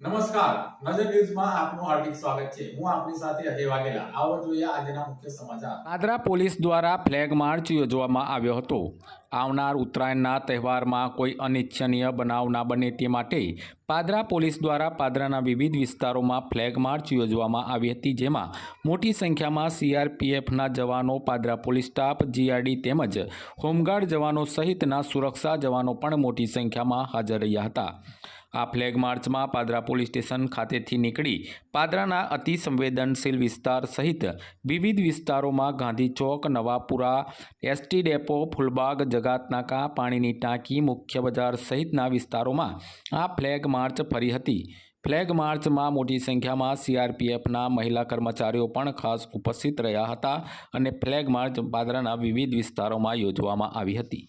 નમસ્કાર, નજર ન્યૂઝમાં આપનું હાર્દિક સ્વાગત છે। હું આપની સાથે અજય વાઘેલા। આવો જોઈએ આજના મુખ્ય સમાચાર। પાદરા પોલીસ દ્વારા ફ્લેગ માર્ચ યોજવામાં આવ્યો હતો। આવનાર ઉત્તરાયણના તહેવારમાં કોઈ અનિચ્છનીય બનાવ ના બને તે માટે પાદરા પોલીસ દ્વારા પાદરાના વિવિધ વિસ્તારોમાં ફ્લેગ માર્ચ યોજવામાં આવી હતી, જેમાં મોટી સંખ્યામાં સીઆરપીએફના જવાનો, પાદરા પોલીસ સ્ટાફ, જીઆરડી તેમજ હોમગાર્ડ જવાનો સહિતના સુરક્ષા જવાનો પણ મોટી સંખ્યામાં હાજર રહ્યા હતા। આ ફ્લેગ માર્ચમાં પાદરા પોલીસ સ્ટેશન ખાતેથી નીકળી પાદરાના અતિ સંવેદનશીલ વિસ્તાર સહિત વિવિધ વિસ્તારોમાં ગાંધી ચોક, નવાપુરા, એસટી ડેપો, ફૂલબાગ, જગાતનાકા, પાણીની ટાંકી, મુખ્ય બજાર સહિતના વિસ્તારોમાં આ ફ્લેગ માર્ચ ફરી હતી। ફ્લેગ માર્ચમાં મોટી સંખ્યામાં સીઆરપીએફના મહિલા કર્મચારીઓ પણ ખાસ ઉપસ્થિત રહ્યા હતા અને ફ્લેગ માર્ચ પાદરાના વિવિધ વિસ્તારોમાં યોજવામાં આવી હતી।